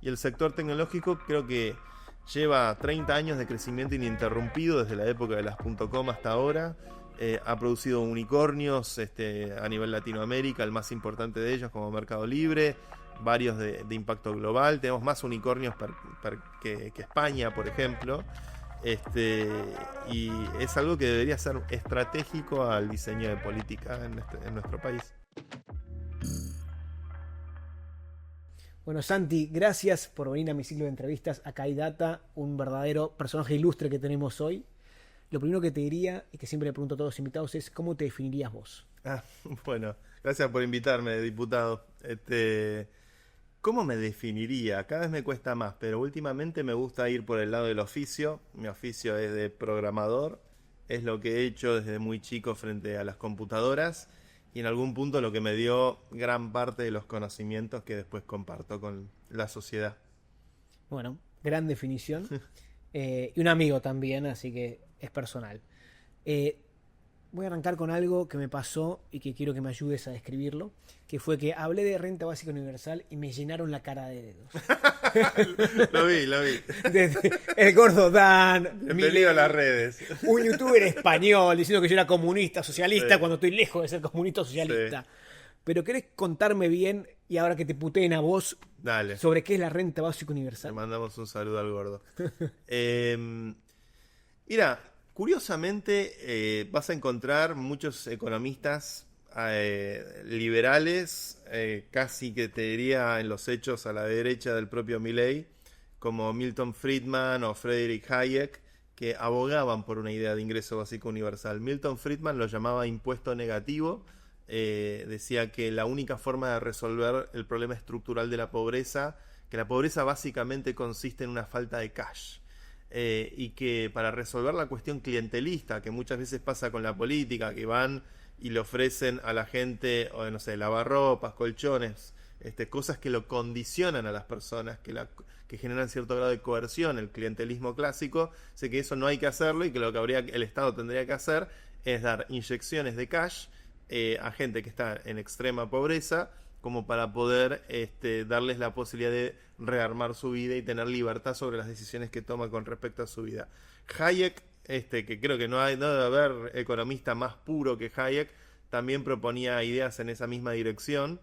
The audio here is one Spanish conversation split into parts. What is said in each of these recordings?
y el sector tecnológico creo que lleva 30 años de crecimiento ininterrumpido desde la época de las .com hasta ahora. Ha producido unicornios a nivel Latinoamérica, el más importante de ellos como Mercado Libre, varios de impacto global. Tenemos más unicornios que España, por ejemplo. Y es algo que debería ser estratégico al diseño de política en nuestro país. Bueno, Santi, gracias por venir a mi ciclo de entrevistas. Acá hay Data, un verdadero personaje ilustre que tenemos hoy. Lo primero que te diría, y que siempre le pregunto a todos los invitados, es ¿cómo te definirías vos? Bueno, gracias por invitarme, diputado. ¿Cómo me definiría? Cada vez me cuesta más, pero últimamente me gusta ir por el lado del oficio. Mi oficio es de programador, es lo que he hecho desde muy chico frente a las computadoras y en algún punto lo que me dio gran parte de los conocimientos que después comparto con la sociedad. Bueno, gran definición. Y un amigo también, así que es personal. Voy a arrancar con algo que me pasó y que quiero que me ayudes a describirlo, que fue que hablé de renta básica universal y me llenaron la cara de dedos. Lo vi. Desde el gordo Dan, Bienvenido a las redes. un youtuber español diciendo que yo era comunista, socialista, Sí. cuando estoy lejos de ser comunista o socialista. Sí. Pero ¿querés contarme bien, y ahora que te puteen a vos, Dale. sobre qué es la renta básica Le universal? mandamos un saludo al gordo. Mira, curiosamente vas a encontrar muchos economistas liberales, casi que te diría en los hechos a la derecha del propio Milley, como Milton Friedman o Friedrich Hayek, que abogaban por una idea de ingreso básico universal. Milton Friedman lo llamaba impuesto negativo. Decía que la única forma de resolver el problema estructural de la pobreza, que la pobreza básicamente consiste en una falta de cash, y que para resolver la cuestión clientelista que muchas veces pasa con la política, que van y le ofrecen a la gente, o no sé, lavarropas, colchones, cosas que lo condicionan a las personas, que generan cierto grado de coerción, el clientelismo clásico. Sé que eso no hay que hacerlo y que lo que el Estado tendría que hacer es dar inyecciones de cash a gente que está en extrema pobreza, como para poder darles la posibilidad de rearmar su vida y tener libertad sobre las decisiones que toma con respecto a su vida. Hayek, que creo que no debe haber economista más puro que Hayek, también proponía ideas en esa misma dirección.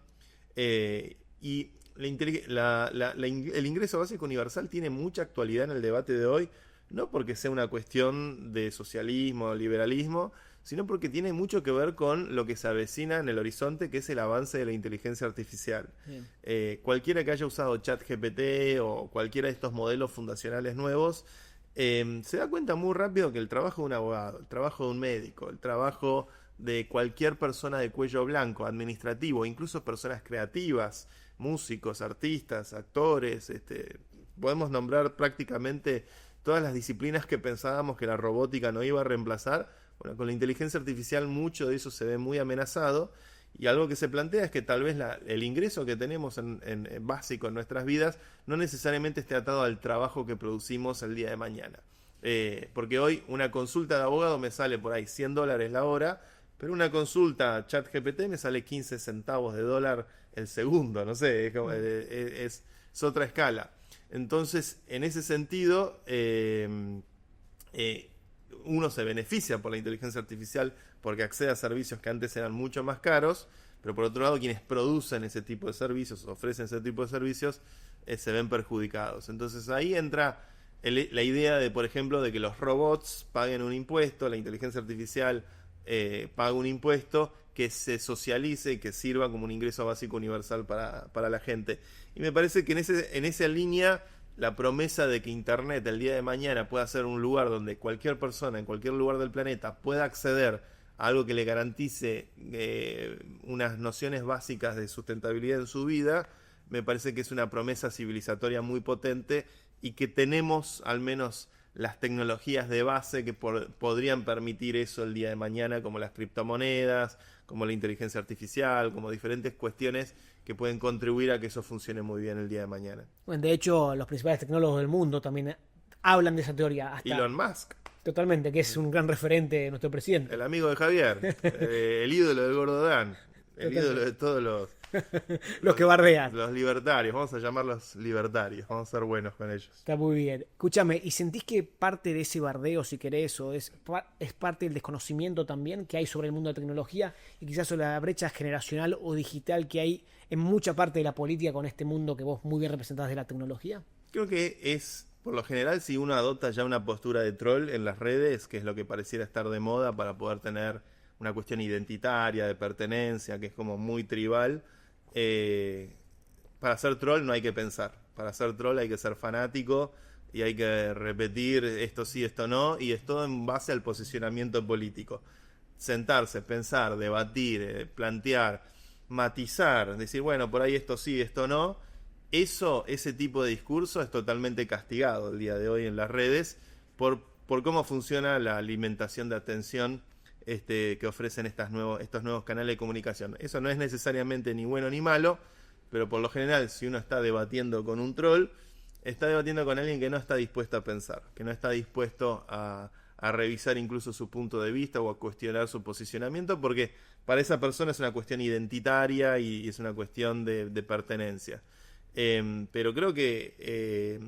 Y el ingreso básico universal tiene mucha actualidad en el debate de hoy, no porque sea una cuestión de socialismo o liberalismo, sino porque tiene mucho que ver con lo que se avecina en el horizonte, que es el avance de la inteligencia artificial. Cualquiera que haya usado ChatGPT o cualquiera de estos modelos fundacionales nuevos, se da cuenta muy rápido que el trabajo de un abogado, el trabajo de un médico, el trabajo de cualquier persona de cuello blanco, administrativo, incluso personas creativas, músicos, artistas, actores, podemos nombrar prácticamente todas las disciplinas que pensábamos que la robótica no iba a reemplazar. Bueno, con la inteligencia artificial mucho de eso se ve muy amenazado, y algo que se plantea es que tal vez el ingreso que tenemos en básico en nuestras vidas no necesariamente esté atado al trabajo que producimos el día de mañana. Porque hoy una consulta de abogado me sale por ahí $100 la hora, pero una consulta ChatGPT me sale 15 centavos de dólar el segundo, no sé, es otra escala. Entonces, en ese sentido, uno se beneficia por la inteligencia artificial porque accede a servicios que antes eran mucho más caros, pero por otro lado quienes producen ese tipo de servicios, ofrecen ese tipo de servicios, se ven perjudicados. Entonces ahí entra la idea de, por ejemplo, de que los robots paguen un impuesto, la inteligencia artificial paga un impuesto que se socialice y que sirva como un ingreso básico universal para la gente. Y me parece que en esa línea la promesa de que Internet el día de mañana pueda ser un lugar donde cualquier persona en cualquier lugar del planeta pueda acceder a algo que le garantice unas nociones básicas de sustentabilidad en su vida, me parece que es una promesa civilizatoria muy potente y que tenemos al menos las tecnologías de base que podrían permitir eso el día de mañana, como las criptomonedas, como la inteligencia artificial, como diferentes cuestiones que pueden contribuir a que eso funcione muy bien el día de mañana. Bueno, de hecho, los principales tecnólogos del mundo también hablan de esa teoría. Hasta Elon Musk. Totalmente, que es un gran referente de nuestro presidente. El amigo de Javier, el ídolo del gordo Dan, el ídolo de todos Los que bardean. Los libertarios, vamos a llamarlos libertarios, vamos a ser buenos con ellos. Está muy bien. Escúchame, ¿y sentís que parte de ese bardeo, si querés, o es parte del desconocimiento también que hay sobre el mundo de la tecnología y quizás sobre la brecha generacional o digital que hay en mucha parte de la política con este mundo que vos muy bien representás de la tecnología? Creo que es, por lo general, si uno adopta ya una postura de troll en las redes, que es lo que pareciera estar de moda para poder tener una cuestión identitaria, de pertenencia, que es como muy tribal, para ser troll no hay que pensar. Para ser troll hay que ser fanático y hay que repetir esto sí, esto no, y es todo en base al posicionamiento político. Sentarse, pensar, debatir, plantear, matizar, decir, bueno, por ahí esto sí, esto no. Ese tipo de discurso es totalmente castigado el día de hoy en las redes por cómo funciona la alimentación de atención que ofrecen estos nuevos canales de comunicación. Eso no es necesariamente ni bueno ni malo, pero por lo general, si uno está debatiendo con un troll, está debatiendo con alguien que no está dispuesto a pensar, que no está dispuesto a revisar incluso su punto de vista o a cuestionar su posicionamiento, porque para esa persona es una cuestión identitaria y es una cuestión de pertenencia. Pero creo que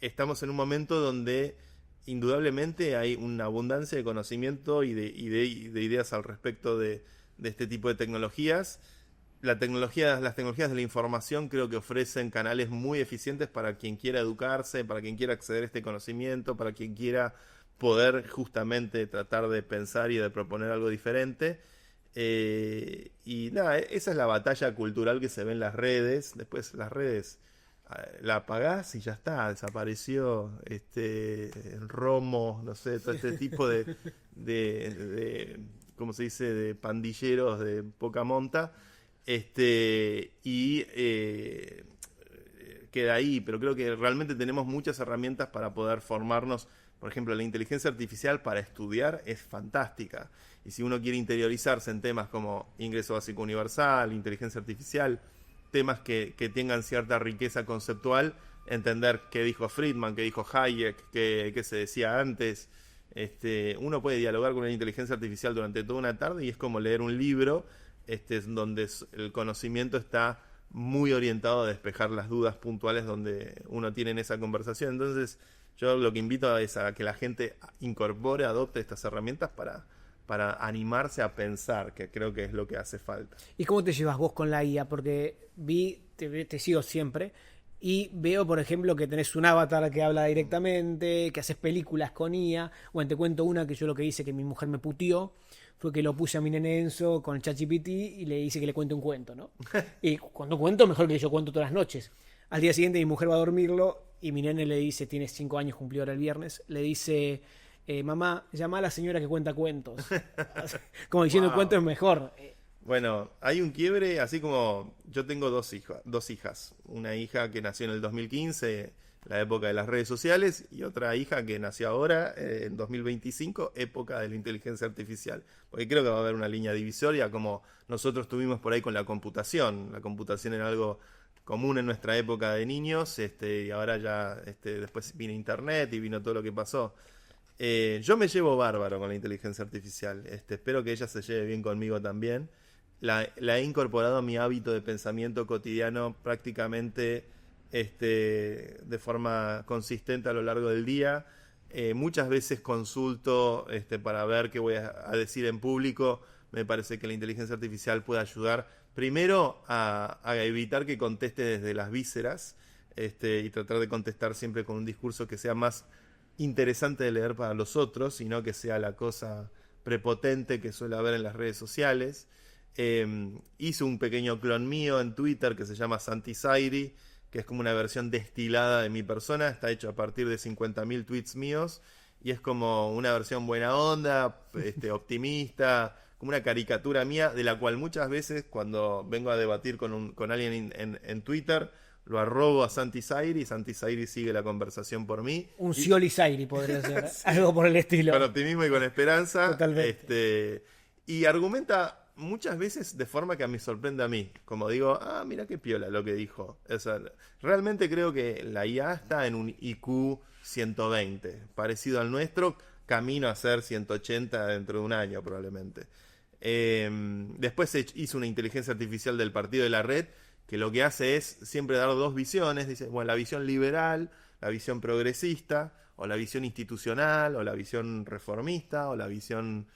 estamos en un momento donde indudablemente hay una abundancia de conocimiento y de ideas al respecto de este tipo de tecnologías. Las tecnologías de la información creo que ofrecen canales muy eficientes para quien quiera educarse, para quien quiera acceder a este conocimiento, para quien quiera poder justamente tratar de pensar y de proponer algo diferente. Y nada, esa es la batalla cultural que se ve en las redes. Después las redes la apagás y ya está, desapareció Romo, no sé, todo este tipo de ¿cómo se dice?, de pandilleros de poca monta, y queda ahí. Pero creo que realmente tenemos muchas herramientas para poder formarnos. Por ejemplo, la inteligencia artificial para estudiar es fantástica. Y si uno quiere interiorizarse en temas como ingreso básico universal, inteligencia artificial, temas que tengan cierta riqueza conceptual, entender qué dijo Friedman, qué dijo Hayek, qué se decía antes. Uno puede dialogar con la inteligencia artificial durante toda una tarde y es como leer un libro donde el conocimiento está muy orientado a despejar las dudas puntuales donde uno tiene en esa conversación. Entonces, yo lo que invito es a que la gente incorpore, adopte estas herramientas para animarse a pensar, que creo que es lo que hace falta. ¿Y cómo te llevas vos con la IA? Porque te sigo siempre y veo, por ejemplo, que tenés un avatar que habla directamente, que haces películas con IA. Bueno, te cuento una que yo lo que hice, que mi mujer me puteó, fue que lo puse a mi nene Enzo con el ChatGPT y le hice que le cuente un cuento, ¿no? Y cuando cuento, mejor que yo cuento todas las noches. Al día siguiente mi mujer va a dormirlo y mi nene le dice, tiene 5 años, cumplió ahora el viernes, le dice... mamá, llama a la señora que cuenta cuentos. Como diciendo, wow, el cuento es mejor. Bueno, hay un quiebre, así como yo tengo dos hijas. Una hija que nació en el 2015, la época de las redes sociales, y otra hija que nació ahora, en 2025, época de la inteligencia artificial. Porque creo que va a haber una línea divisoria, como nosotros tuvimos por ahí con la computación. La computación era algo común en nuestra época de niños, y ahora ya después vino internet y vino todo lo que pasó. Yo me llevo bárbaro con la inteligencia artificial. Espero que ella se lleve bien conmigo también. La he incorporado a mi hábito de pensamiento cotidiano prácticamente de forma consistente a lo largo del día. Muchas veces consulto para ver qué voy a decir en público. Me parece que la inteligencia artificial puede ayudar primero a evitar que conteste desde las vísceras, y tratar de contestar siempre con un discurso que sea más interesante de leer para los otros, y no que sea la cosa prepotente que suele haber en las redes sociales. Hice un pequeño clon mío en Twitter que se llama Santi Zairi, que es como una versión destilada de mi persona. Está hecho a partir de 50.000 tweets míos y es como una versión buena onda, optimista, como una caricatura mía, de la cual muchas veces cuando vengo a debatir con alguien en Twitter, lo arrobo a Santi Zairi y Santi Zairi sigue la conversación por mí. Un Scioli Zairi podría ser, sí, algo por el estilo. Con optimismo y con esperanza. Totalmente. Y argumenta muchas veces de forma que me sorprende a mí. Como digo, mira qué piola lo que dijo. O sea, realmente creo que la IA está en un IQ 120, parecido al nuestro, camino a ser 180 dentro de un año probablemente. Después se hizo una inteligencia artificial del partido de la red, que lo que hace es siempre dar dos visiones. Dice, bueno, la visión liberal, la visión progresista, o la visión institucional, o la visión reformista, o la visión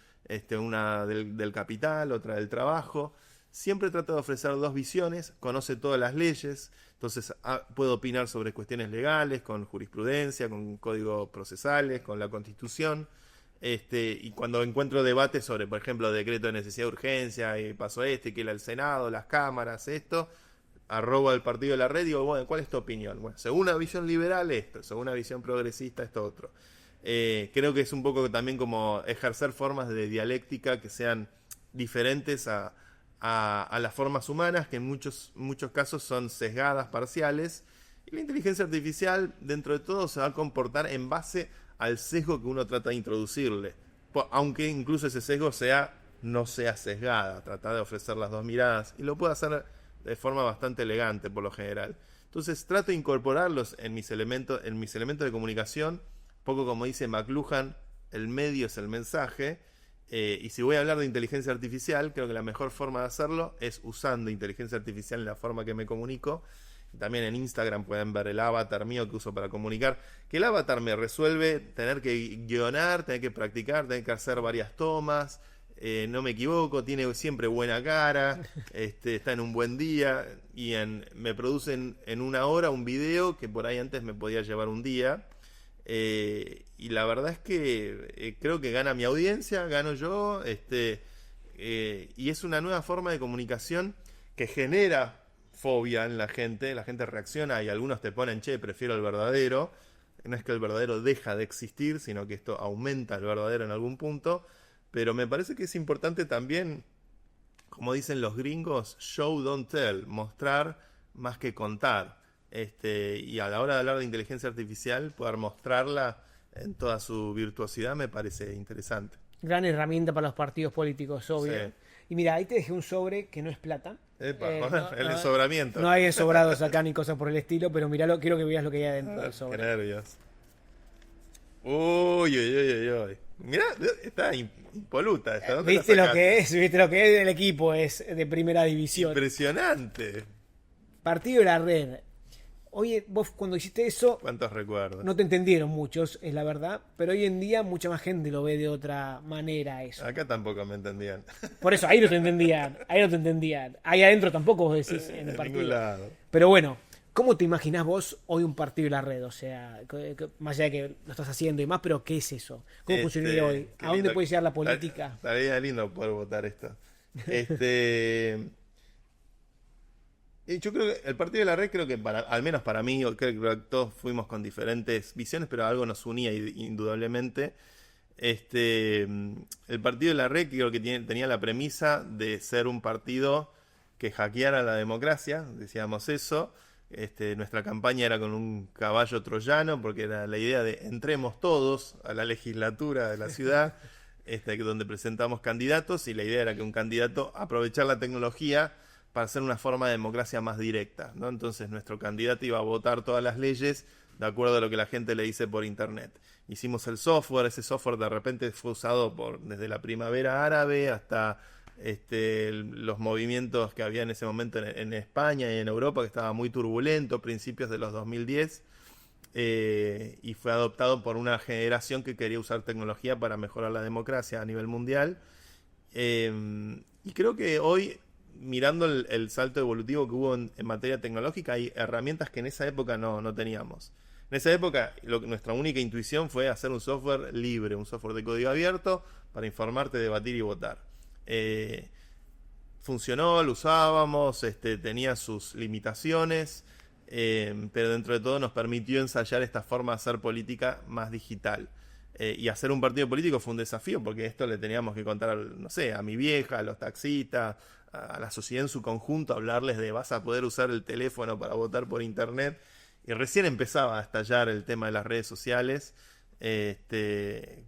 una del capital, otra del trabajo. Siempre trata de ofrecer dos visiones, conoce todas las leyes, entonces puede opinar sobre cuestiones legales, con jurisprudencia, con códigos procesales, con la Constitución. Y cuando encuentro debates sobre, por ejemplo, decreto de necesidad de urgencia, y pasó que era el Senado, las cámaras, esto, arrobo al partido de la red y digo, bueno, ¿cuál es tu opinión? Bueno, según una visión liberal, esto, según una visión progresista, esto otro. Creo que es un poco también como ejercer formas de dialéctica que sean diferentes a las formas humanas, que en muchos casos son sesgadas, parciales, y la inteligencia artificial, dentro de todo, se va a comportar en base al sesgo que uno trata de introducirle, aunque incluso ese sesgo no sea sesgada, tratar de ofrecer las dos miradas, y lo puede hacer de forma bastante elegante por lo general. Entonces trato de incorporarlos en mis elementos de comunicación, poco como dice McLuhan, el medio es el mensaje. Y si voy a hablar de inteligencia artificial, creo que la mejor forma de hacerlo es usando inteligencia artificial en la forma que me comunico. También en Instagram pueden ver el avatar mío que uso para comunicar, que el avatar me resuelve tener que guionar, tener que practicar, tener que hacer varias tomas, no me equivoco, tiene siempre buena cara, está en un buen día, y me producen en una hora un video que por ahí antes me podía llevar un día. Y la verdad es que creo que gana mi audiencia, gano yo, y es una nueva forma de comunicación que genera fobia en la gente reacciona y algunos te ponen, che, prefiero el verdadero. No es que el verdadero deja de existir, sino que esto aumenta el verdadero en algún punto, pero me parece que es importante también, como dicen los gringos, show, don't tell, mostrar más que contar. Y a la hora de hablar de inteligencia artificial, poder mostrarla en toda su virtuosidad me parece interesante. Gran herramienta para los partidos políticos, obvio. Sí. Y mira, ahí te dejé un sobre que no es plata. El ensobramiento. No hay ensobrados acá ni cosas por el estilo, pero miralo, quiero que veas lo que hay adentro del sobre. Qué nervios. Uy. Mirá, está impoluta. ¿Viste lo que es? ¿Viste lo que es? El equipo es de primera división. Impresionante. Partido de la red. Oye, vos cuando hiciste eso... ¿Cuántos recuerdos? No te entendieron muchos, es la verdad. Pero hoy en día mucha más gente lo ve de otra manera eso. Acá tampoco me entendían. Por eso, ahí no te entendían. Ahí adentro tampoco vos decís en el partido. Ningún lado. Pero bueno, ¿cómo te imaginás vos hoy un partido de la red? O sea, más allá de que lo estás haciendo y más, pero ¿qué es eso? ¿Cómo funcionaría hoy? ¿A dónde puede llegar la política? Estaría lindo poder votar esto. Y yo creo que el partido de la red, creo que al menos para mí, creo que todos fuimos con diferentes visiones, pero algo nos unía indudablemente. El partido de la red creo que tenía la premisa de ser un partido que hackeara la democracia, decíamos eso. Nuestra campaña era con un caballo troyano, porque era la idea de entremos todos a la legislatura de la ciudad, donde presentamos candidatos, y la idea era que un candidato aprovechar la tecnología para hacer una forma de democracia más directa, ¿no? Entonces nuestro candidato iba a votar todas las leyes de acuerdo a lo que la gente le dice por internet. Hicimos el software, ese software de repente fue usado desde la primavera árabe hasta los movimientos que había en ese momento en España y en Europa, que estaba muy turbulento, principios de los 2010, y fue adoptado por una generación que quería usar tecnología para mejorar la democracia a nivel mundial. Y creo que hoy, mirando el salto evolutivo que hubo en materia tecnológica, hay herramientas que en esa época no teníamos. En esa época nuestra única intuición fue hacer un software libre, un software de código abierto para informarte, debatir y votar. Funcionó, lo usábamos, tenía sus limitaciones, pero dentro de todo nos permitió ensayar esta forma de hacer política más digital. Y hacer un partido político fue un desafío, porque esto le teníamos que contar, no sé, a mi vieja, a los taxistas, a la sociedad en su conjunto, hablarles de vas a poder usar el teléfono para votar por internet. Y recién empezaba a estallar el tema de las redes sociales,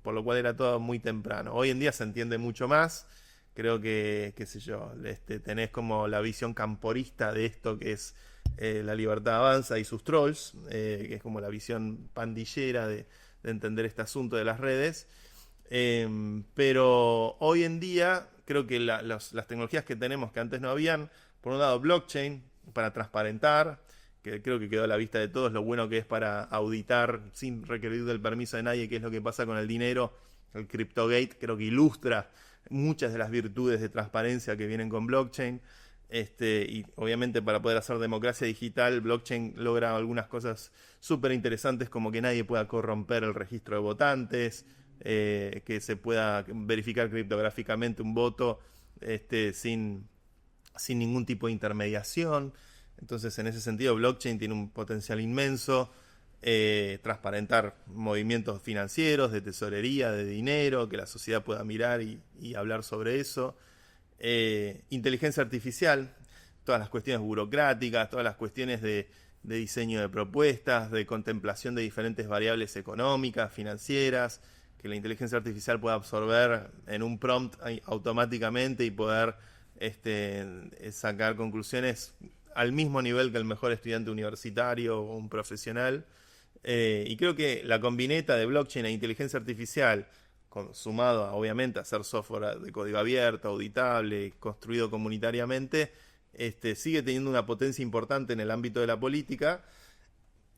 por lo cual era todo muy temprano. Hoy en día se entiende mucho más. Creo que, qué sé yo, tenés como la visión camporista de esto que es La Libertad Avanza y sus trolls, que es como la visión pandillera de entender este asunto de las redes. Pero hoy en día creo que las tecnologías que tenemos que antes no habían, por un lado blockchain, para transparentar, que creo que quedó a la vista de todos lo bueno que es para auditar sin requerir del permiso de nadie qué es lo que pasa con el dinero. El CryptoGate creo que ilustra muchas de las virtudes de transparencia que vienen con blockchain. Y obviamente para poder hacer democracia digital, blockchain logra algunas cosas súper interesantes, como que nadie pueda corromper el registro de votantes, que se pueda verificar criptográficamente un voto sin ningún tipo de intermediación. Entonces, en ese sentido, blockchain tiene un potencial inmenso. Transparentar movimientos financieros, de tesorería, de dinero, que la sociedad pueda mirar y hablar sobre eso. Inteligencia artificial, todas las cuestiones burocráticas, todas las cuestiones de diseño de propuestas, de contemplación de diferentes variables económicas, financieras, que la inteligencia artificial pueda absorber en un prompt automáticamente y poder sacar conclusiones al mismo nivel que el mejor estudiante universitario o un profesional. Y creo que la combineta de blockchain e inteligencia artificial, sumado obviamente a hacer software de código abierto, auditable, construido comunitariamente, sigue teniendo una potencia importante en el ámbito de la política.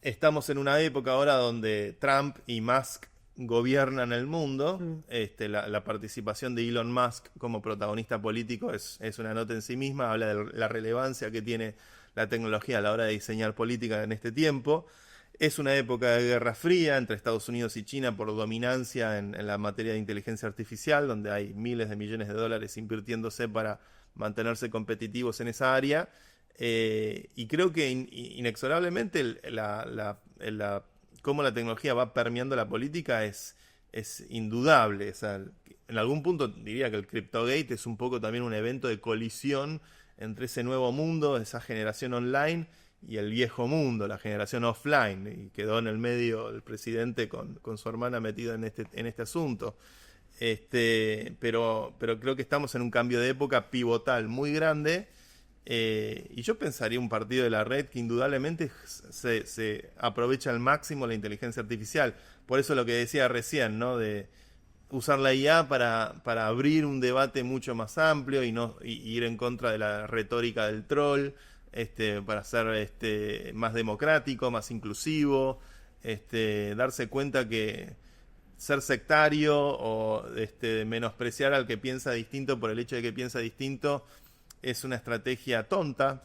Estamos en una época ahora donde Trump y Musk gobiernan el mundo. La participación de Elon Musk como protagonista político es una nota en sí misma, habla de la relevancia que tiene la tecnología a la hora de diseñar política en este tiempo. Es una época de guerra fría entre Estados Unidos y China por dominancia en la materia de inteligencia artificial, donde hay miles de millones de dólares invirtiéndose para mantenerse competitivos en esa área. Y creo que inexorablemente cómo la tecnología va permeando la política es indudable. O sea, en algún punto diría que el CryptoGate es un poco también un evento de colisión entre ese nuevo mundo, esa generación online, y el viejo mundo, la generación offline, y quedó en el medio el presidente con su hermana metido en este asunto. Pero creo que estamos en un cambio de época pivotal muy grande, y yo pensaría un partido de la red que indudablemente se aprovecha al máximo la inteligencia artificial. Por eso lo que decía recién, ¿no? De usar la IA para abrir un debate mucho más amplio y ir en contra de la retórica del troll, para ser más democrático, más inclusivo, darse cuenta que ser sectario o menospreciar al que piensa distinto por el hecho de que piensa distinto es una estrategia tonta,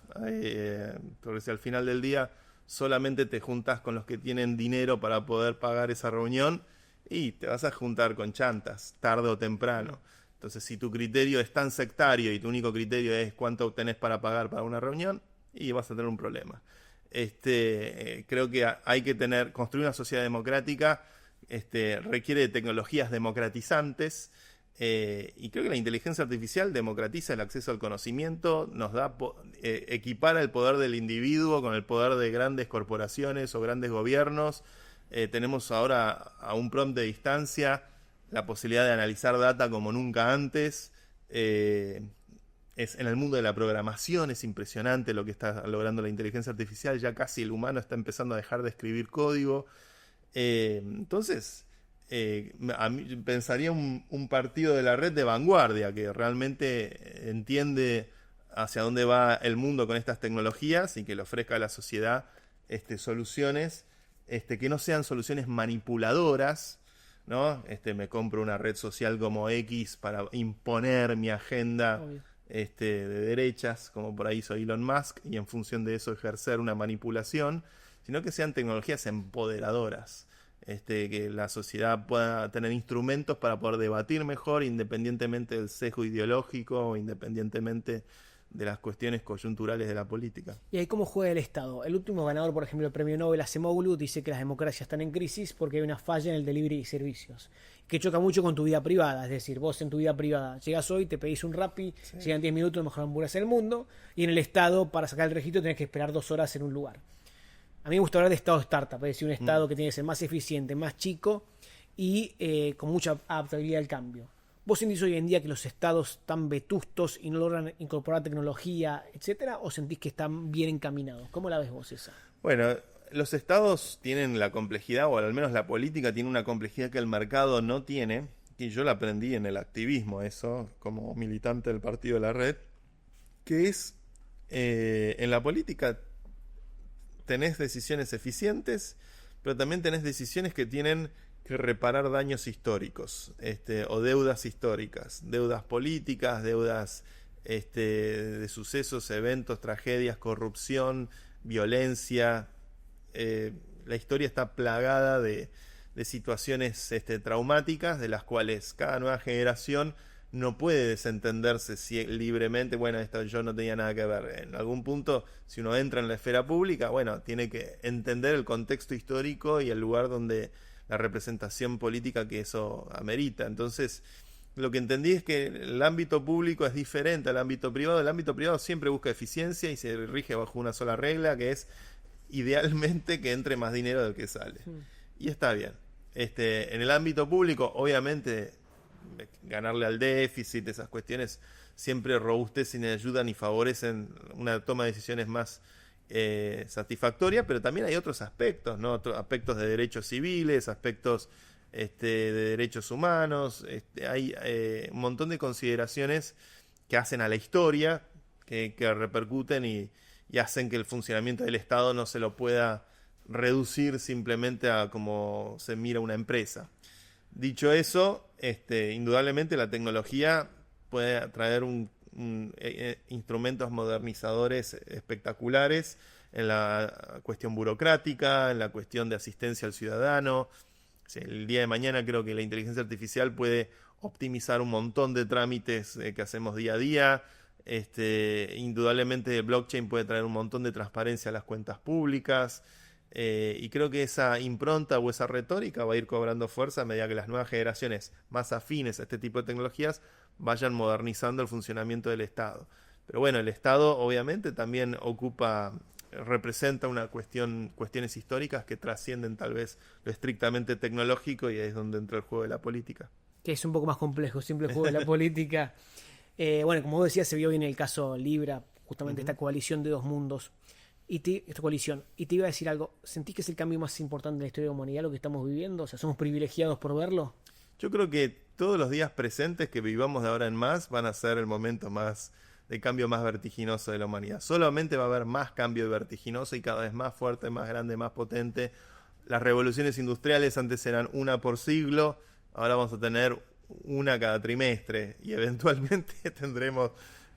porque si al final del día solamente te juntas con los que tienen dinero para poder pagar esa reunión y te vas a juntar con chantas, tarde o temprano. Entonces, si tu criterio es tan sectario y tu único criterio es cuánto obtenés para pagar para una reunión, y vas a tener un problema. Creo que hay que construir una sociedad democrática, requiere de tecnologías democratizantes, y creo que la inteligencia artificial democratiza el acceso al conocimiento, nos da equipara el poder del individuo con el poder de grandes corporaciones o grandes gobiernos. Tenemos ahora a un prompt de distancia la posibilidad de analizar data como nunca antes. En el mundo de la programación es impresionante lo que está logrando la inteligencia artificial. Ya casi el humano está empezando a dejar de escribir código. Entonces, a mí pensaría un partido de la red de vanguardia que realmente entiende hacia dónde va el mundo con estas tecnologías y que le ofrezca a la sociedad soluciones que no sean soluciones manipuladoras, ¿no? Me compro una red social como X para imponer mi agenda de derechas, como por ahí hizo Elon Musk, y en función de eso ejercer una manipulación, sino que sean tecnologías empoderadoras, que la sociedad pueda tener instrumentos para poder debatir mejor, independientemente del sesgo ideológico o independientemente de las cuestiones coyunturales de la política. ¿Y ahí cómo juega el Estado? El último ganador, por ejemplo, del premio Nobel, Acemoglu, dice que las democracias están en crisis porque hay una falla en el delivery de servicios, que choca mucho con tu vida privada. Es decir, vos en tu vida privada llegas hoy, te pedís un Rappi, sí, llegan 10 minutos, la mejor hamburguesa del mundo, y en el Estado, para sacar el registro, tenés que esperar 2 horas en un lugar. A mí me gusta hablar de Estado startup, es decir, un Estado que tiene que ser más eficiente, más chico y con mucha adaptabilidad al cambio. ¿Vos sentís hoy en día que los estados están vetustos y no logran incorporar tecnología, etcétera? ¿O sentís que están bien encaminados? ¿Cómo la ves vos esa? Bueno, los estados tienen la complejidad, o al menos la política tiene una complejidad que el mercado no tiene, y yo lo aprendí en el activismo, eso, como militante del Partido de la Red, que es, en la política tenés decisiones eficientes, pero también tenés decisiones que tienen que reparar daños históricos, o deudas históricas, deudas políticas, deudas de sucesos, eventos, tragedias, corrupción, violencia. La historia está plagada de situaciones traumáticas, de las cuales cada nueva generación no puede desentenderse libremente. Bueno, esto yo no tenía nada que ver. En algún punto, si uno entra en la esfera pública, bueno, tiene que entender el contexto histórico y el lugar donde la representación política que eso amerita. Entonces, lo que entendí es que el ámbito público es diferente al ámbito privado. El ámbito privado siempre busca eficiencia y se rige bajo una sola regla, que es idealmente que entre más dinero del que sale. Y está bien. En el ámbito público, obviamente, ganarle al déficit, esas cuestiones siempre robustecen y ayudan y favorecen una toma de decisiones más satisfactoria, pero también hay otros aspectos, ¿no? Aspectos de derechos civiles, aspectos de derechos humanos. Hay un montón de consideraciones que hacen a la historia, que repercuten y hacen que el funcionamiento del Estado no se lo pueda reducir simplemente a cómo se mira una empresa. Dicho eso, indudablemente la tecnología puede traer instrumentos modernizadores espectaculares en la cuestión burocrática, en la cuestión de asistencia al ciudadano. El día de mañana creo que la inteligencia artificial puede optimizar un montón de trámites que hacemos día a día. Indudablemente el blockchain puede traer un montón de transparencia a las cuentas públicas. Y creo que esa impronta o esa retórica va a ir cobrando fuerza a medida que las nuevas generaciones más afines a este tipo de tecnologías vayan modernizando el funcionamiento del Estado. Pero bueno, el Estado obviamente también representa cuestiones históricas que trascienden tal vez lo estrictamente tecnológico, y ahí es donde entra el juego de la política. Que es un poco más complejo, siempre el juego de la política. Bueno, como vos decías, se vio bien el caso Libra, justamente esta coalición de dos mundos. Esta coalición. Y te iba a decir algo, ¿sentís que es el cambio más importante de la historia de la humanidad lo que estamos viviendo? O sea, ¿somos privilegiados por verlo? Yo creo que todos los días presentes que vivamos de ahora en más van a ser el momento de cambio más vertiginoso de la humanidad. Solamente va a haber más cambio vertiginoso y cada vez más fuerte, más grande, más potente. Las revoluciones industriales antes eran una por siglo, ahora vamos a tener una cada trimestre y eventualmente tendremos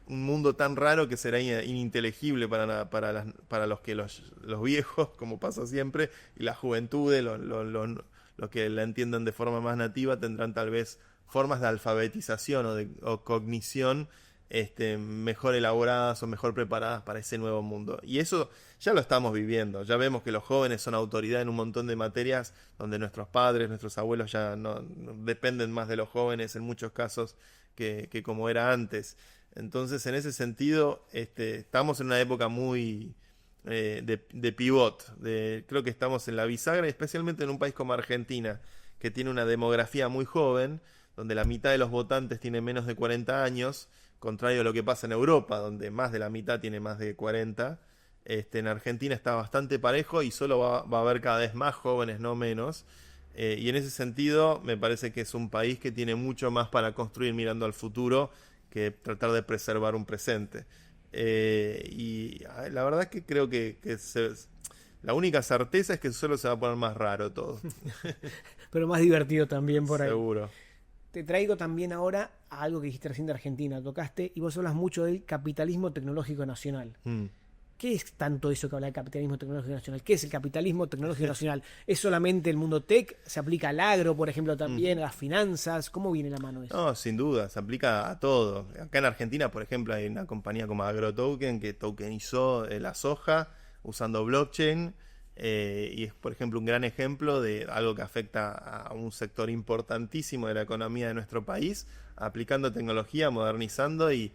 un mundo tan raro que será ininteligible para los viejos, como pasa siempre, y la juventud, los que la entiendan de forma más nativa, tendrán tal vez formas de alfabetización o cognición mejor elaboradas o mejor preparadas para ese nuevo mundo. Y eso ya lo estamos viviendo. Ya vemos que los jóvenes son autoridad en un montón de materias donde nuestros padres, nuestros abuelos ya no dependen más de los jóvenes en muchos casos que como era antes. Entonces, en ese sentido, estamos en una época muy de pivot. Creo que estamos en la bisagra, especialmente en un país como Argentina, que tiene una demografía muy joven, donde la mitad de los votantes tiene menos de 40 años, contrario a lo que pasa en Europa, donde más de la mitad tiene más de 40. En Argentina está bastante parejo y solo va a haber cada vez más jóvenes, no menos. Y en ese sentido, me parece que es un país que tiene mucho más para construir mirando al futuro que tratar de preservar un presente. Y la verdad es que creo que la única certeza es que solo se va a poner más raro todo. Pero más divertido también por ahí. Seguro. Te traigo también ahora a algo que dijiste recién de Argentina, tocaste, y vos hablas mucho del capitalismo tecnológico nacional. ¿Qué es tanto eso que habla del capitalismo tecnológico nacional? ¿Qué es el capitalismo tecnológico nacional? ¿Es solamente el mundo tech? ¿Se aplica al agro, por ejemplo, también, a las finanzas? ¿Cómo viene la mano eso? No, sin duda, se aplica a todo. Acá en Argentina, por ejemplo, hay una compañía como AgroToken que tokenizó la soja usando blockchain, y es, por ejemplo, un gran ejemplo de algo que afecta a un sector importantísimo de la economía de nuestro país, aplicando tecnología, modernizando y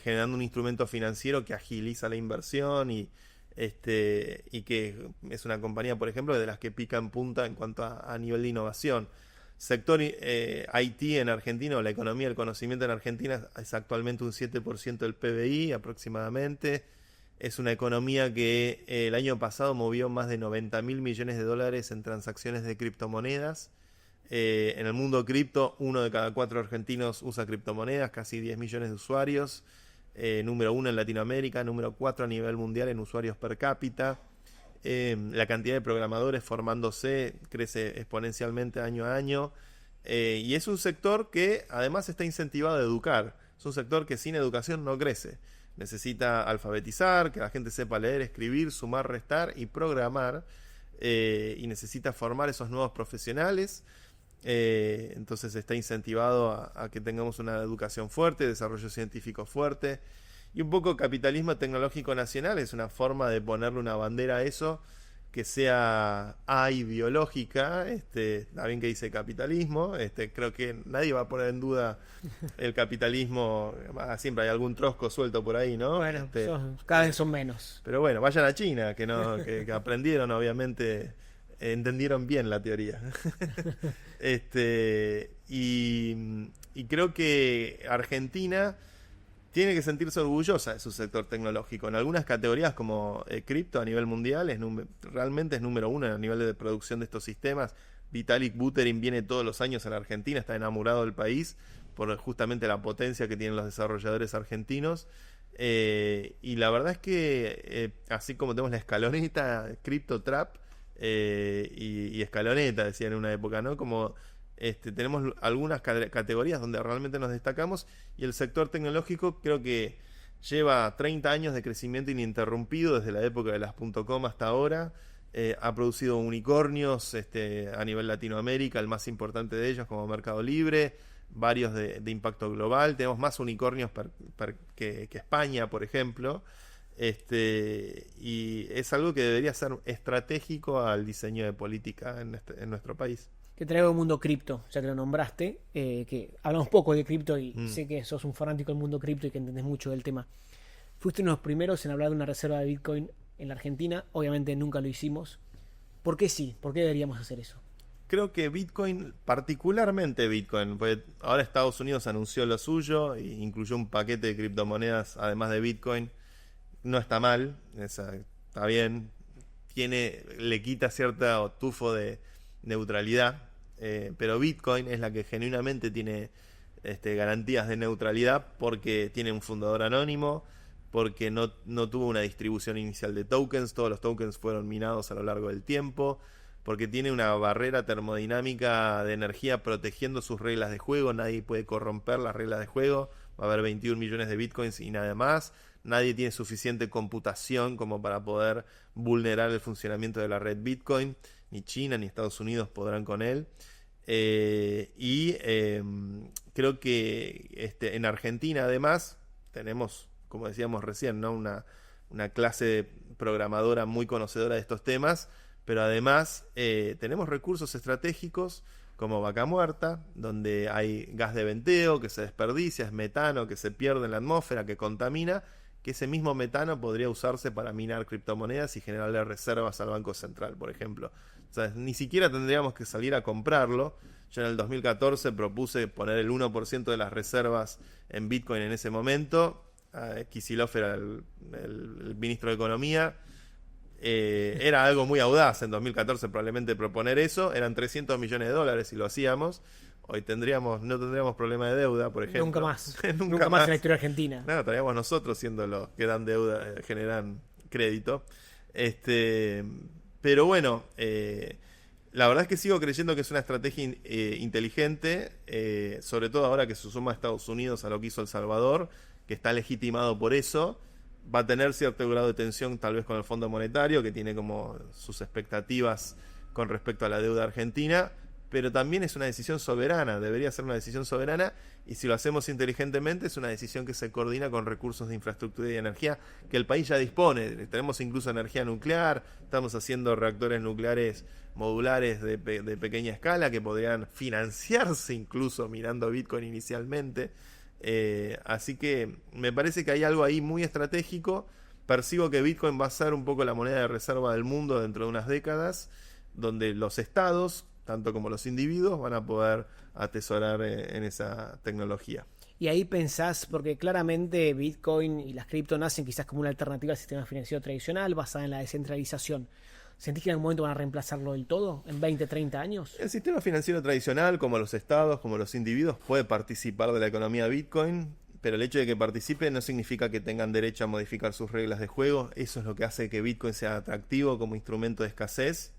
generando un instrumento financiero que agiliza la inversión y que es una compañía, por ejemplo, de las que pica en punta en cuanto a nivel de innovación. Sector IT en Argentina, o la economía del conocimiento en Argentina, es actualmente un 7% del PBI aproximadamente. Es una economía que el año pasado movió más de 90.000 millones de dólares en transacciones de criptomonedas. En el mundo cripto, 1 de cada 4 argentinos usa criptomonedas, casi 10 millones de usuarios. Número 1 en Latinoamérica, número 4 a nivel mundial en usuarios per cápita. La cantidad de programadores formándose crece exponencialmente año a año. Y es un sector que además está incentivado a educar. Es un sector que sin educación no crece. Necesita alfabetizar, que la gente sepa leer, escribir, sumar, restar y programar. Y necesita formar esos nuevos profesionales. Entonces está incentivado a que tengamos una educación fuerte, desarrollo científico fuerte. Y un poco capitalismo tecnológico nacional es una forma de ponerle una bandera a eso, que sea ideológica. Está bien que dice capitalismo. Creo que nadie va a poner en duda el capitalismo. Siempre hay algún trosco suelto por ahí, ¿no? Bueno, cada vez son menos. Pero bueno, vayan a China, que aprendieron, obviamente, entendieron bien la teoría. Y creo que Argentina tiene que sentirse orgullosa de su sector tecnológico. En algunas categorías como cripto a nivel mundial realmente es número 1 a nivel de producción de estos sistemas. Vitalik Buterin viene todos los años a la Argentina, está enamorado del país por justamente la potencia que tienen los desarrolladores argentinos. Y la verdad es que así como tenemos la escaloneta, Crypto Trap y escaloneta, decían en una época, ¿no? Como tenemos algunas categorías donde realmente nos destacamos, y el sector tecnológico creo que lleva 30 años de crecimiento ininterrumpido desde la época de las .com hasta ahora. Ha producido unicornios a nivel Latinoamérica, el más importante de ellos como Mercado Libre, varios de impacto global. Tenemos más unicornios que España, por ejemplo. Y es algo que debería ser estratégico al diseño de política en nuestro país. Te traigo el mundo cripto, ya que lo nombraste, que hablamos poco de cripto y sé que sos un fanático del mundo cripto y que entendés mucho del tema. Fuiste uno de los primeros en hablar de una reserva de Bitcoin en la Argentina. Obviamente nunca lo hicimos. ¿Por qué sí? ¿Por qué deberíamos hacer eso? Creo que Bitcoin, particularmente Bitcoin, pues ahora Estados Unidos anunció lo suyo e incluyó un paquete de criptomonedas además de Bitcoin. No está mal, está bien, le quita cierto tufo de neutralidad, pero Bitcoin es la que genuinamente tiene garantías de neutralidad, porque tiene un fundador anónimo, porque no tuvo una distribución inicial de tokens, todos los tokens fueron minados a lo largo del tiempo, porque tiene una barrera termodinámica de energía protegiendo sus reglas de juego. Nadie puede corromper las reglas de juego. Va a haber 21 millones de bitcoins y nada más. Nadie tiene suficiente computación como para poder vulnerar el funcionamiento de la red Bitcoin. Ni China ni Estados Unidos podrán con él. Creo que en Argentina además tenemos, como decíamos recién, ¿no? una clase programadora muy conocedora de estos temas, pero además tenemos recursos estratégicos como Vaca Muerta, donde hay gas de venteo que se desperdicia, es metano que se pierde en la atmósfera, que contamina, que ese mismo metano podría usarse para minar criptomonedas y generarle reservas al Banco Central, por ejemplo. O sea, ni siquiera tendríamos que salir a comprarlo. Yo en el 2014 propuse poner el 1% de las reservas en Bitcoin en ese momento. Kicillof era el ministro de Economía. Era algo muy audaz en 2014 probablemente proponer eso. Eran $300 millones si lo hacíamos. Hoy no tendríamos problema de deuda, por ejemplo. Nunca más. Nunca más en la historia argentina. No, estaríamos nosotros siendo los que dan deuda, generan crédito. Pero bueno, la verdad es que sigo creyendo que es una estrategia inteligente, sobre todo ahora que se suma a Estados Unidos a lo que hizo El Salvador, que está legitimado por eso. Va a tener cierto grado de tensión tal vez con el Fondo Monetario, que tiene como sus expectativas con respecto a la deuda argentina, pero también es una decisión soberana, debería ser una decisión soberana, y si lo hacemos inteligentemente es una decisión que se coordina con recursos de infraestructura y energía que el país ya dispone. Tenemos incluso energía nuclear, estamos haciendo reactores nucleares modulares de pequeña escala que podrían financiarse incluso minando Bitcoin inicialmente. Así que me parece que hay algo ahí muy estratégico. Percibo que Bitcoin va a ser un poco la moneda de reserva del mundo dentro de unas décadas, donde los estados, tanto como los individuos, van a poder atesorar en esa tecnología. Y ahí pensás, porque claramente Bitcoin y las cripto nacen quizás como una alternativa al sistema financiero tradicional basada en la descentralización. ¿Sentís que en algún momento van a reemplazarlo del todo en 20, 30 años? El sistema financiero tradicional, como los estados, como los individuos, puede participar de la economía Bitcoin, pero el hecho de que participe no significa que tengan derecho a modificar sus reglas de juego. Eso es lo que hace que Bitcoin sea atractivo como instrumento de escasez.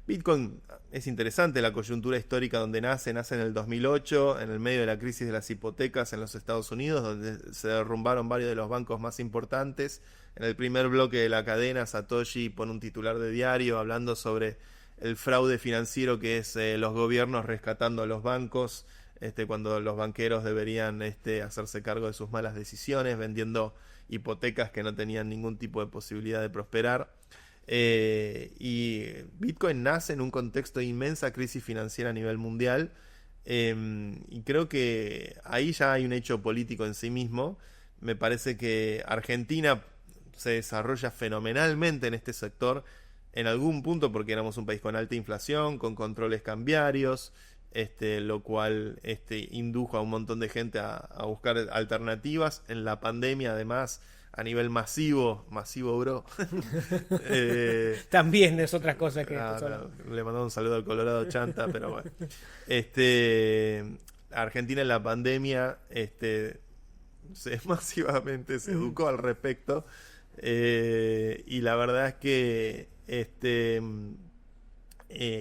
Bitcoin es interesante, la coyuntura histórica donde nace en el 2008, en el medio de la crisis de las hipotecas en los Estados Unidos, donde se derrumbaron varios de los bancos más importantes. En el primer bloque de la cadena, Satoshi pone un titular de diario hablando sobre el fraude financiero que es los gobiernos rescatando a los bancos, cuando los banqueros deberían hacerse cargo de sus malas decisiones, vendiendo hipotecas que no tenían ningún tipo de posibilidad de prosperar. Y Bitcoin nace en un contexto de inmensa crisis financiera a nivel mundial, y creo que ahí ya hay un hecho político en sí mismo. Me parece que Argentina se desarrolla fenomenalmente en este sector en algún punto porque éramos un país con alta inflación, con controles cambiarios, lo cual indujo a un montón de gente a buscar alternativas. En la pandemia, además, a nivel masivo, bro. También es otra cosa que... Le mandamos un saludo al Colorado Chanta, pero bueno. Argentina en la pandemia masivamente se educó al respecto, y la verdad es que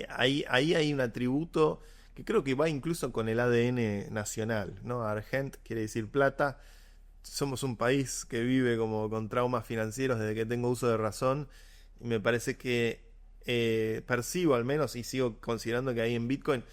ahí hay un atributo que creo que va incluso con el ADN nacional, ¿no? Argent quiere decir plata. Somos un país que vive como con traumas financieros desde que tengo uso de razón, y me parece que percibo al menos, y sigo considerando que ahí en Bitcoin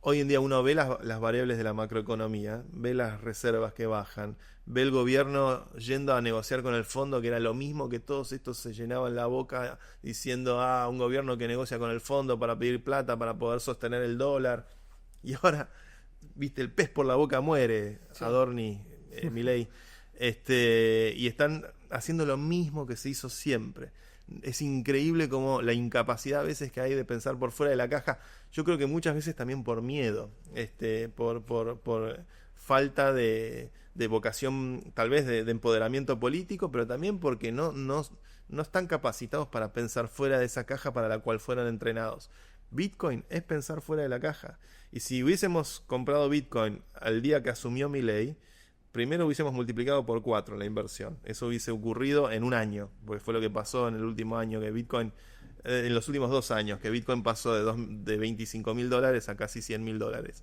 hoy en día uno ve las variables de la macroeconomía, ve las reservas que bajan, ve el gobierno yendo a negociar con el fondo, que era lo mismo que todos estos se llenaban la boca diciendo, un gobierno que negocia con el fondo para pedir plata para poder sostener el dólar. Y ahora, viste, el pez por la boca muere, sí. Adorni, Milei. Y están haciendo lo mismo que se hizo siempre. Es increíble como la incapacidad a veces que hay de pensar por fuera de la caja. Yo creo que muchas veces también por miedo, por falta de vocación, tal vez de empoderamiento político, pero también porque no están capacitados para pensar fuera de esa caja para la cual fueron entrenados. Bitcoin es pensar fuera de la caja. Y si hubiésemos comprado Bitcoin al día que asumió Milei, primero hubiésemos multiplicado por 4 la inversión. Eso hubiese ocurrido en un año, porque fue lo que pasó en el último año que Bitcoin, en los últimos 2 años, que Bitcoin pasó de $25.000 a casi $100.000.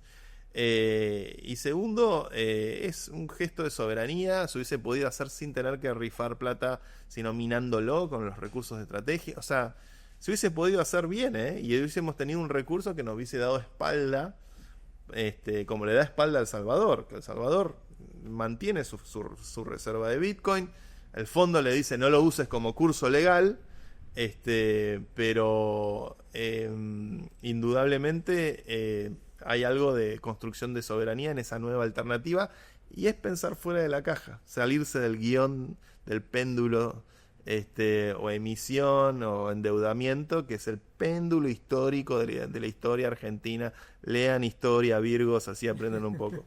Y segundo, es un gesto de soberanía. Se hubiese podido hacer sin tener que rifar plata, sino minándolo con los recursos de estrategia. O sea, se hubiese podido hacer bien, y hubiésemos tenido un recurso que nos hubiese dado espalda, como le da espalda a El Salvador, que El Salvador mantiene su reserva de Bitcoin. El fondo le dice no lo uses como curso legal, pero indudablemente hay algo de construcción de soberanía en esa nueva alternativa, y es pensar fuera de la caja, salirse del guión del péndulo, o emisión o endeudamiento, que es el péndulo histórico de la historia argentina. Lean historia, Virgos, así aprenden un poco.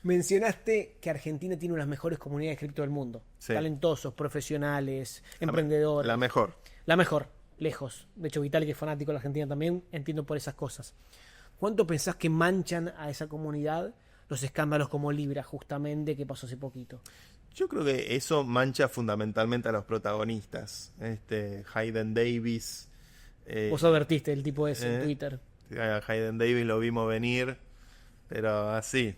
Mencionaste que Argentina tiene una de las mejores comunidades de cripto del mundo. Sí. Talentosos, profesionales, emprendedores. La mejor. La mejor, lejos. De hecho, Vitalik, que es fanático de la Argentina también, entiendo por esas cosas. ¿Cuánto pensás que manchan a esa comunidad los escándalos como Libra, justamente, que pasó hace poquito? Yo creo que eso mancha fundamentalmente a los protagonistas. Hayden Davis. Vos advertiste el tipo ese en Twitter. A Hayden Davis lo vimos venir, pero así,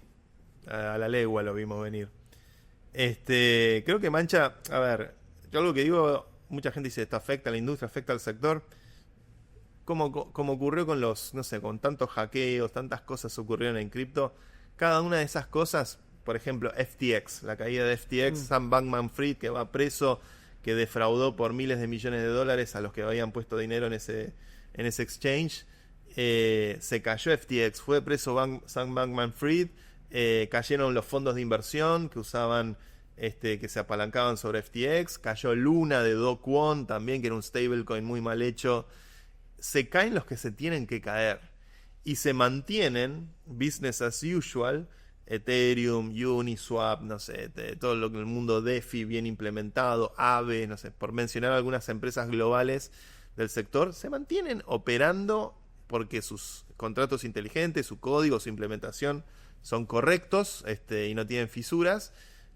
a la legua lo vimos venir. Creo que mancha. A ver, yo algo que digo, mucha gente dice esto afecta a la industria, afecta al sector. Como ocurrió con con tantos hackeos, tantas cosas ocurrieron en cripto. Cada una de esas cosas. Por ejemplo, FTX, la caída de FTX, Sam Bankman-Fried, que va preso, que defraudó por miles de millones de dólares a los que habían puesto dinero en ese exchange. Se cayó FTX, fue preso Sam Bankman-Fried, cayeron los fondos de inversión que usaban, que se apalancaban sobre FTX, cayó Luna de Do Kwon también, que era un stablecoin muy mal hecho. Se caen los que se tienen que caer y se mantienen business as usual. Ethereum, Uniswap, no sé, todo lo que el mundo DeFi bien implementado, Aave, no sé, por mencionar algunas empresas globales del sector se mantienen operando porque sus contratos inteligentes, su código, su implementación son correctos y no tienen fisuras.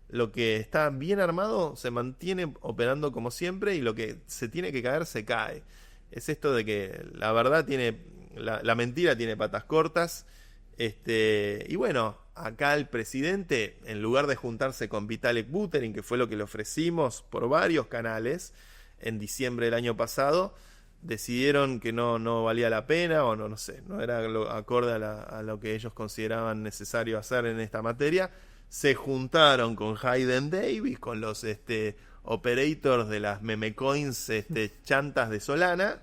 Lo que está bien armado se mantiene operando como siempre y lo que se tiene que caer se cae. Es esto de que la verdad la mentira tiene patas cortas. Y bueno, acá el presidente, en lugar de juntarse con Vitalik Buterin, que fue lo que le ofrecimos por varios canales en diciembre del año pasado, decidieron que no valía la pena o no sé, no era acorde a lo que ellos consideraban necesario hacer en esta materia. Se juntaron con Hayden Davis, con los operators de las meme coins chantas de Solana.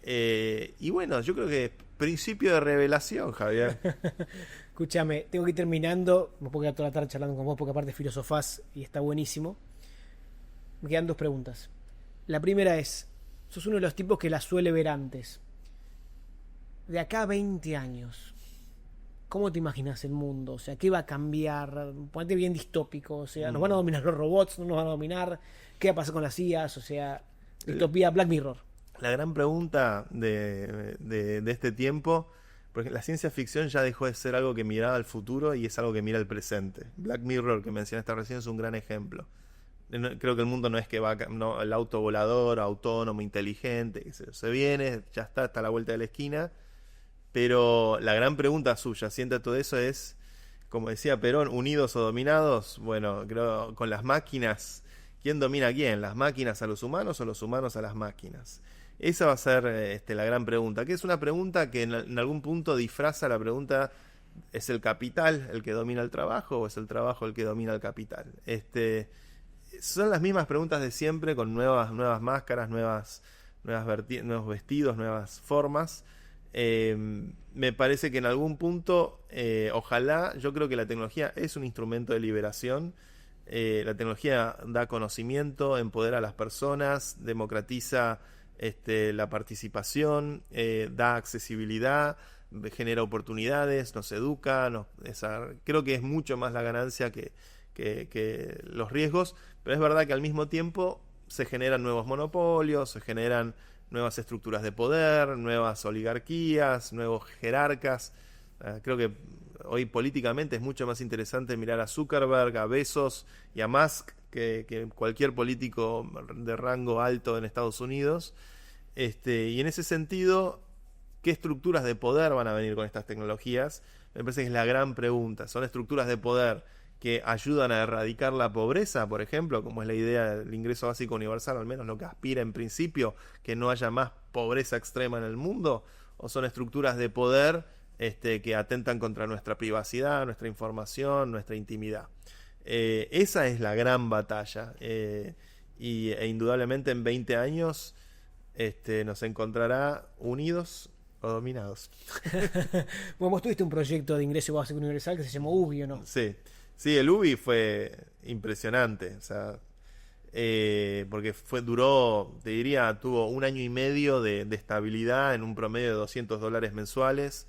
Y bueno, yo creo que principio de revelación, Javier. Escúchame, tengo que ir terminando. Me puedo quedar toda la tarde charlando con vos porque aparte filosofás y está buenísimo. Me quedan 2 preguntas. La primera es, sos uno de los tipos que la suele ver antes. De acá a 20 años, ¿cómo te imaginas el mundo? O sea, ¿qué va a cambiar? Ponete bien distópico. O sea, ¿nos van a dominar los robots? ¿No nos van a dominar? ¿Qué va a pasar con las IAs? O sea, distopía Black Mirror. La gran pregunta de este tiempo, porque la ciencia ficción ya dejó de ser algo que miraba al futuro y es algo que mira al presente. Black Mirror, que mencionaste recién, es un gran ejemplo. Creo que el mundo no es que va el auto volador, autónomo, inteligente, que se viene, ya está a la vuelta de la esquina. Pero la gran pregunta subyacente a todo eso es, como decía Perón, unidos o dominados. Bueno, creo con las máquinas, ¿quién domina a quién? ¿Las máquinas a los humanos o los humanos a las máquinas? Esa va a ser la gran pregunta, que es una pregunta que en algún punto disfraza la pregunta: ¿es el capital el que domina el trabajo o es el trabajo el que domina el capital? Son las mismas preguntas de siempre, con nuevas máscaras, nuevos vestidos, nuevas formas. Me parece que en algún punto, ojalá, yo creo que la tecnología es un instrumento de liberación. La tecnología da conocimiento, empodera a las personas, democratiza la participación, da accesibilidad, genera oportunidades, nos educa, creo que es mucho más la ganancia que los riesgos, pero es verdad que al mismo tiempo se generan nuevos monopolios, se generan nuevas estructuras de poder, nuevas oligarquías, nuevos jerarcas. Creo que hoy políticamente es mucho más interesante mirar a Zuckerberg, a Bezos y a Musk que cualquier político de rango alto en Estados Unidos. Y en ese sentido, ¿qué estructuras de poder van a venir con estas tecnologías? Me parece que es la gran pregunta. ¿Son estructuras de poder que ayudan a erradicar la pobreza, por ejemplo, como es la idea del ingreso básico universal, al menos lo que aspira en principio, que no haya más pobreza extrema en el mundo? ¿O son estructuras de poder que atentan contra nuestra privacidad, nuestra información, nuestra intimidad? Esa es la gran batalla. E indudablemente en 20 años nos encontrará unidos o dominados. Bueno, vos tuviste un proyecto de ingreso básico universal que se llamó UBI, ¿o no? Sí, el UBI fue impresionante, o sea, porque duró, te diría, tuvo 1 año y medio de estabilidad en un promedio de $200 mensuales.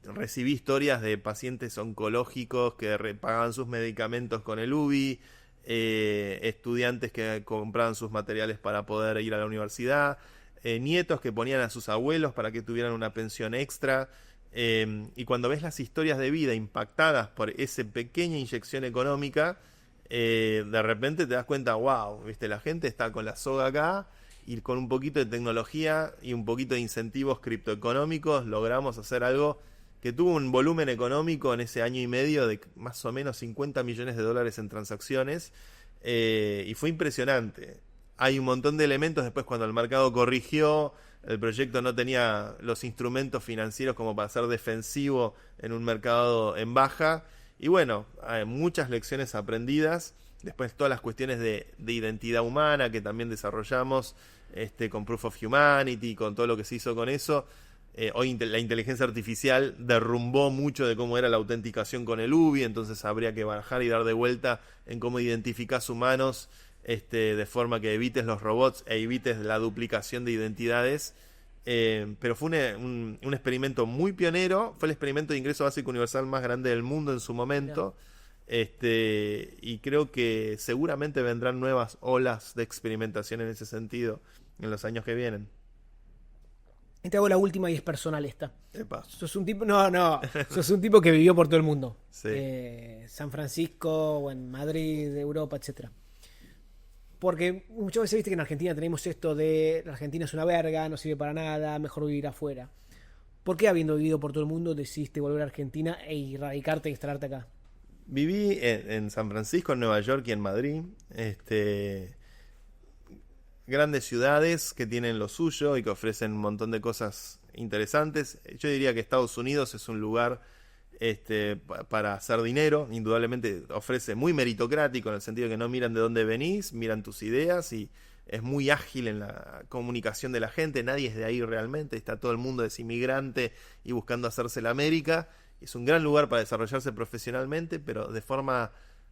Recibí historias de pacientes oncológicos que pagaban sus medicamentos con el UBI, estudiantes que compraban sus materiales para poder ir a la universidad, nietos que ponían a sus abuelos para que tuvieran una pensión extra. Y cuando ves las historias de vida impactadas por esa pequeña inyección económica, de repente te das cuenta, wow, ¿viste? La gente está con la soga acá y con un poquito de tecnología y un poquito de incentivos criptoeconómicos logramos hacer algo que tuvo un volumen económico en ese año y medio de más o menos $50 millones en transacciones, y fue impresionante. Hay un montón de elementos después cuando el mercado corrigió. El proyecto no tenía los instrumentos financieros como para ser defensivo en un mercado en baja. Y bueno, hay muchas lecciones aprendidas. Después todas las cuestiones de identidad humana que también desarrollamos con Proof of Humanity, con todo lo que se hizo con eso. Hoy la inteligencia artificial derrumbó mucho de cómo era la autenticación con el UBI, entonces habría que bajar y dar de vuelta en cómo identificás humanos de forma que evites los robots e evites la duplicación de identidades. Pero fue un experimento muy pionero. Fue el experimento de ingreso básico universal más grande del mundo en su momento. Y creo que seguramente vendrán nuevas olas de experimentación en ese sentido. en los años que vienen. Y te hago la última y es personal esta. Epa. Sos un tipo, sos un tipo que vivió por todo el mundo. Sí. San Francisco, o en Madrid, Europa, etcétera. Porque muchas veces viste que en Argentina tenemos esto de la Argentina es una verga, no sirve para nada, mejor vivir afuera. ¿Por qué, habiendo vivido por todo el mundo, decidiste volver a Argentina e radicarte y instalarte acá? Viví en San Francisco, en Nueva York y en Madrid. Grandes ciudades que tienen lo suyo y que ofrecen un montón de cosas interesantes. Yo diría que Estados Unidos es un lugar para hacer dinero. Indudablemente ofrece muy meritocrático, en el sentido de que no miran de dónde venís, miran tus ideas, y es muy ágil en la comunicación de la gente. Nadie es de ahí realmente, está todo el mundo es inmigrante y buscando hacerse la América. Es un gran lugar para desarrollarse profesionalmente, pero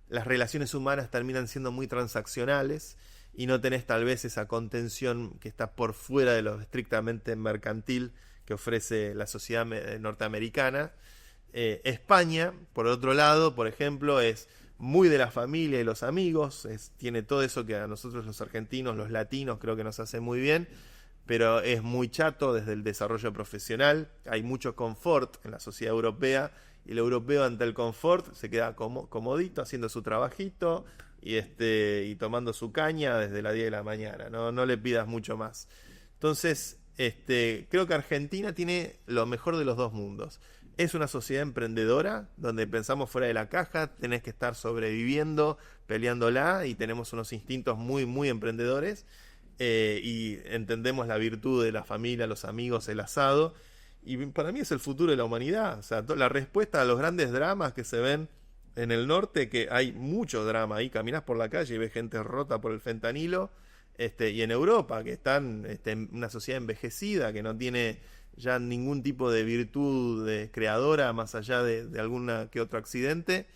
las relaciones humanas terminan siendo muy transaccionales y no tenés tal vez esa contención que está por fuera de lo estrictamente mercantil que ofrece la sociedad norteamericana. España, por otro lado, por ejemplo, es muy de la familia y los amigos, tiene todo eso que a nosotros los argentinos, los latinos, creo que nos hace muy bien, pero es muy chato desde el desarrollo profesional. Hay mucho confort en la sociedad europea, y el europeo ante el confort se queda comodito haciendo su trabajito y tomando su caña desde las 10 de la mañana. No le pidas mucho más. Entonces, creo que Argentina tiene lo mejor de los dos mundos. Es una sociedad emprendedora, donde pensamos fuera de la caja, tenés que estar sobreviviendo, peleándola, y tenemos unos instintos muy, muy emprendedores, y entendemos la virtud de la familia, los amigos, el asado, y para mí es el futuro de la humanidad. O sea, la respuesta a los grandes dramas que se ven en el norte, que hay mucho drama ahí, caminás por la calle y ves gente rota por el fentanilo, y en Europa, que están en una sociedad envejecida, que no tiene ya ningún tipo de virtud creadora más allá de alguna que otro accidente.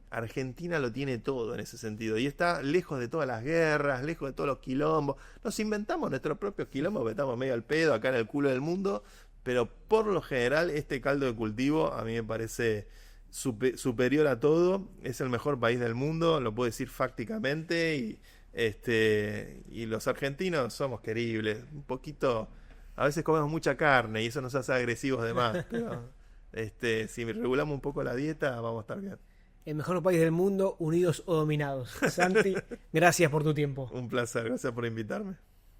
Argentina lo tiene todo en ese sentido, y está lejos de todas las guerras, lejos de todos los quilombos. Nos inventamos nuestros propios quilombos, que estamos medio al pedo acá en el culo del mundo, pero por lo general este caldo de cultivo a mí me parece superior a todo. Es el mejor país del mundo, lo puedo decir fácticamente, y los argentinos somos queribles, un poquito. A veces comemos mucha carne y eso nos hace agresivos de más, pero si regulamos un poco la dieta, vamos a estar bien. El mejor país del mundo, unidos o dominados. Santi, gracias por tu tiempo. Un placer, gracias por invitarme.